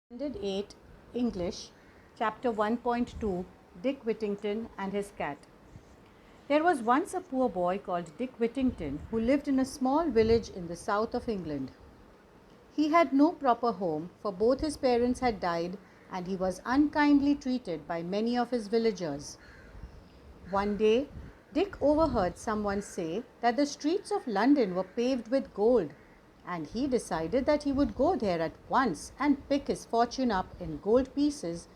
Standard 8 English, Chapter 1.2 Dick Whittington and His Cat. There was once a poor boy called Dick Whittington who lived in a small village in the south of England. He had no proper home, for both his parents had died, and he was unkindly treated by many of his villagers. One day, Dick overheard someone say that the streets of London were paved with gold, and he decided that he would go there at once and pick his fortune up in gold pieces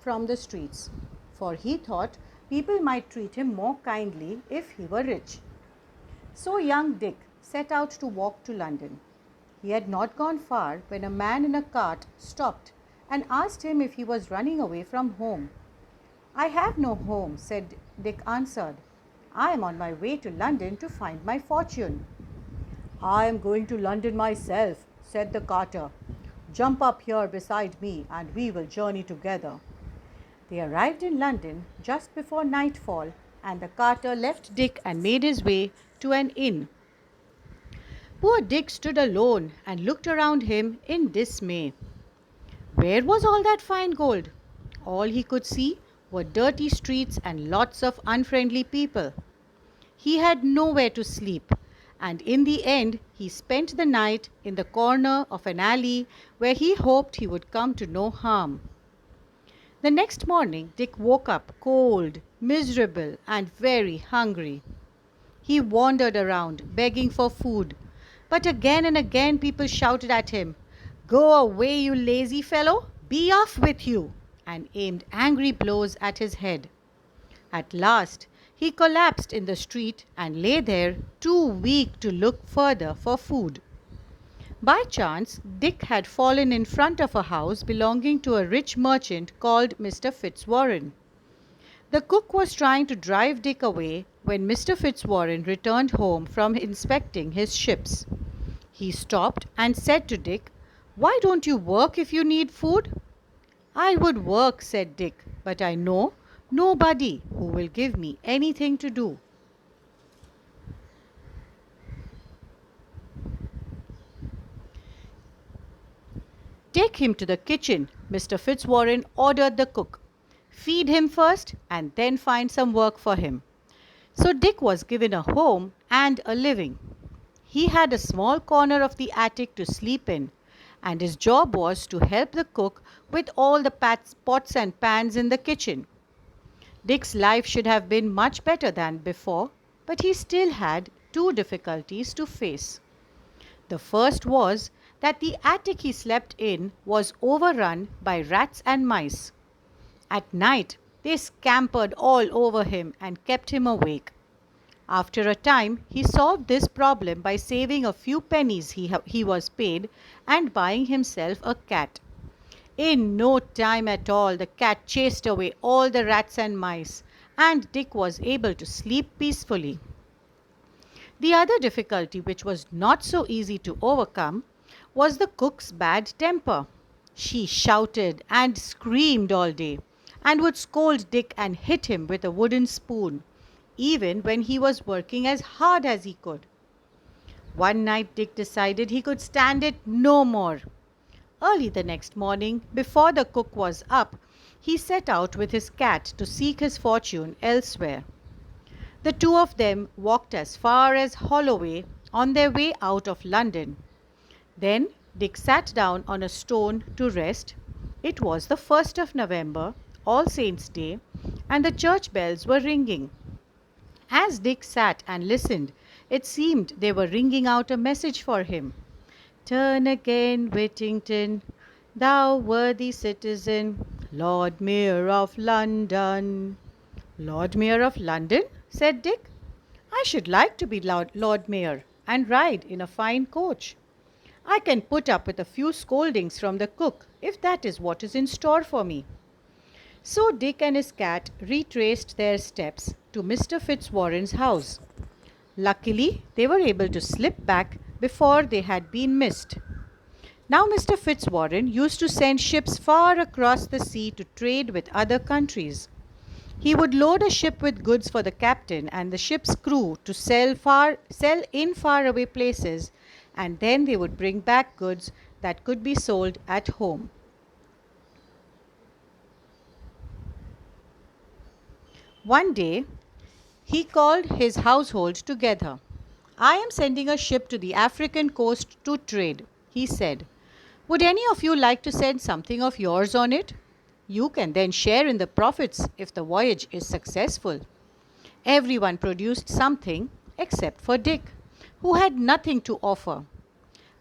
from the streets, for he thought people might treat him more kindly if he were rich. So young Dick set out to walk to London. He had not gone far when a man in a cart stopped and asked him if he was running away from home. "I have no home," said Dick answered. "I am on my way to London to find my fortune." "I am going to London myself," said the carter. "Jump up here beside me and we will journey together." They arrived in London just before nightfall, and the carter left Dick and made his way to an inn. Poor Dick stood alone and looked around him in dismay. Where was all that fine gold? All he could see were dirty streets and lots of unfriendly people. He had nowhere to sleep, and in the end he spent the night in the corner of an alley where he hoped he would come to no harm. The next morning Dick woke up cold, miserable, and very hungry. He wandered around, begging for food, but again and again people shouted at him, "Go away, you lazy fellow! Be off with you!" and aimed angry blows at his head. At last he collapsed in the street and lay there too weak to look further for food. By chance, Dick had fallen in front of a house belonging to a rich merchant called Mr. Fitzwarren. The cook was trying to drive Dick away when Mr. Fitzwarren returned home from inspecting his ships. He stopped and said to Dick, "Why don't you work if you need food?" "I would work," said Dick, "but I know nobody who will give me anything to do." "Take him to the kitchen," Mr. Fitzwarren ordered the cook. "Feed him first and then find some work for him." So Dick was given a home and a living. He had a small corner of the attic to sleep in, and his job was to help the cook with all the pots and pans in the kitchen. Dick's life should have been much better than before, but he still had two difficulties to face. The first was that the attic he slept in was overrun by rats and mice. At night they scampered all over him and kept him awake. After a time he solved this problem by saving a few pennies he was paid and buying himself a cat. In no time at all the cat chased away all the rats and mice, and Dick was able to sleep peacefully. The other difficulty, which was not so easy to overcome, was the cook's bad temper. She shouted and screamed all day, and would scold Dick and hit him with a wooden spoon, even when he was working as hard as he could. One night Dick decided he could stand it no more. Early the next morning, before the cook was up, he set out with his cat to seek his fortune elsewhere. The two of them walked as far as Holloway on their way out of London. Then Dick sat down on a stone to rest. It was the 1st of November, All Saints' Day, and the church bells were ringing. As Dick sat and listened, it seemed they were ringing out a message for him. "Turn again, Whittington, thou worthy citizen, Lord Mayor of London." "Lord Mayor of London?" said Dick. "I should like to be Lord Mayor and ride in a fine coach. I can put up with a few scoldings from the cook if that is what is in store for me." So Dick and his cat retraced their steps to Mr. Fitzwarren's house. Luckily, they were able to slip back before they had been missed. Now Mr. Fitzwarren used to send ships far across the sea to trade with other countries. He would load a ship with goods for the captain and the ship's crew to sell in faraway places, and then they would bring back goods that could be sold at home. One day, he called his household together. I am sending a ship to the African coast to trade, he said. Would any of you like to send something of yours on it? You can then share in the profits if the voyage is successful. Everyone produced something except for Dick, who had nothing to offer.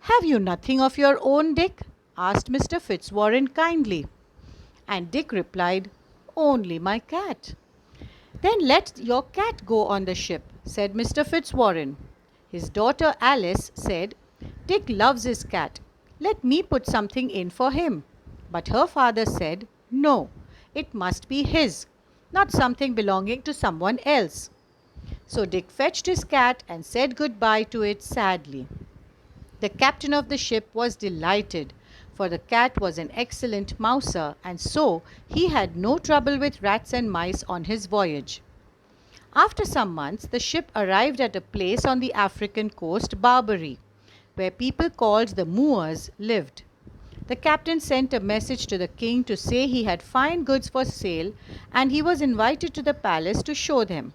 Have you nothing of your own, Dick? Asked Mr. Fitzwarren kindly. And Dick replied, Only my cat. Then let your cat go on the ship, said Mr. Fitzwarren. His daughter Alice said, Dick loves his cat. Let me put something in for him. But her father said, No, it must be his, not something belonging to someone else. So Dick fetched his cat and said good-bye to it sadly. The captain of the ship was delighted, for the cat was an excellent mouser, and so he had no trouble with rats and mice on his voyage. After some months, the ship arrived at a place on the African coast, Barbary, where people called the Moors lived. The captain sent a message to the king to say he had fine goods for sale, and he was invited to the palace to show them.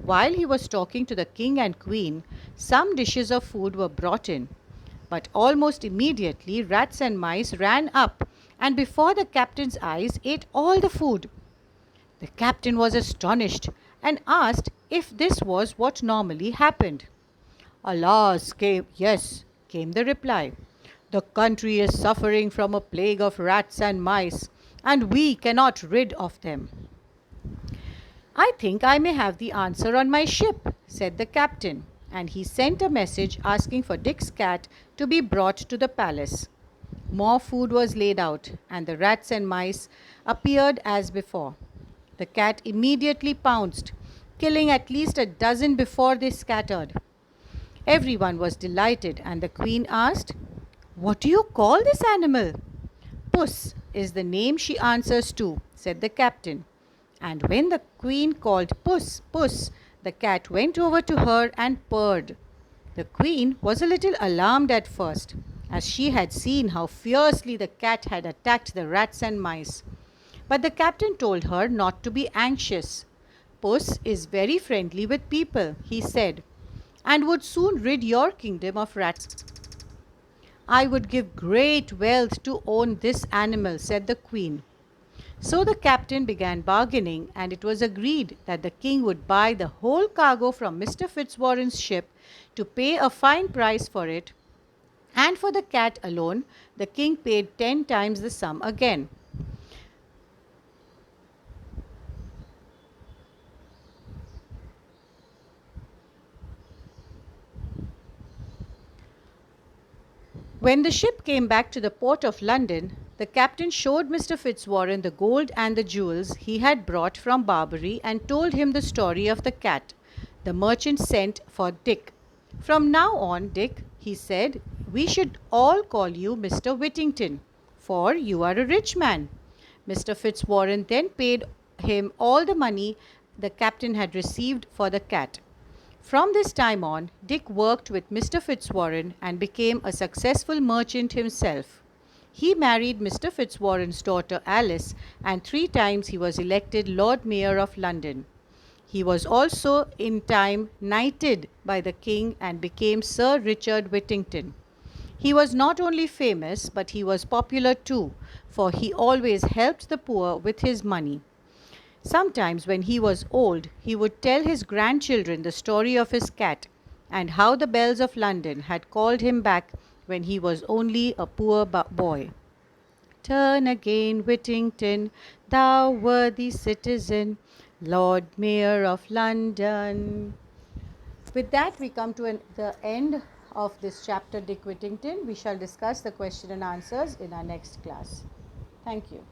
While he was talking to the king and queen, some dishes of food were brought in. But almost immediately rats and mice ran up, and before the captain's eyes ate all the food. The captain was astonished and asked if this was what normally happened. Alas, yes, came the reply. The country is suffering from a plague of rats and mice, and we cannot rid of them. I think I may have the answer on my ship, said the captain, and he sent a message asking for Dick's cat to be brought to the palace. More food was laid out, and the rats and mice appeared as before. The cat immediately pounced, killing at least a dozen before they scattered. Everyone was delighted, and the queen asked, What do you call this animal? Puss is the name she answers to, said the captain. And when the queen called Puss, Puss, the cat went over to her and purred. The queen was a little alarmed at first, as she had seen how fiercely the cat had attacked the rats and mice. But the captain told her not to be anxious. Puss is very friendly with people, he said, and would soon rid your kingdom of rats. I would give great wealth to own this animal, said the queen. So the captain began bargaining, and it was agreed that the king would buy the whole cargo from Mr. Fitzwarren's ship to pay a fine price for it, and for the cat alone, the king paid 10 times the sum again. When the ship came back to the port of London, the captain showed Mr. Fitzwarren the gold and the jewels he had brought from Barbary and told him the story of the cat the merchant sent for Dick. From now on, Dick, he said, we should all call you Mr. Whittington, for you are a rich man. Mr. Fitzwarren then paid him all the money the captain had received for the cat. From this time on, Dick worked with Mr. Fitzwarren and became a successful merchant himself. He married Mr. Fitzwarren's daughter Alice, and 3 times he was elected Lord Mayor of London. He was also in time knighted by the king and became Sir Richard Whittington. He was not only famous, but he was popular too, for he always helped the poor with his money. Sometimes, when he was old, he would tell his grandchildren the story of his cat and how the bells of London had called him back when he was only a poor boy. Turn again, Whittington, thou worthy citizen, Lord Mayor of London. With that, we come to the end of this chapter, Dick Whittington. We shall discuss the question and answers in our next class. Thank you.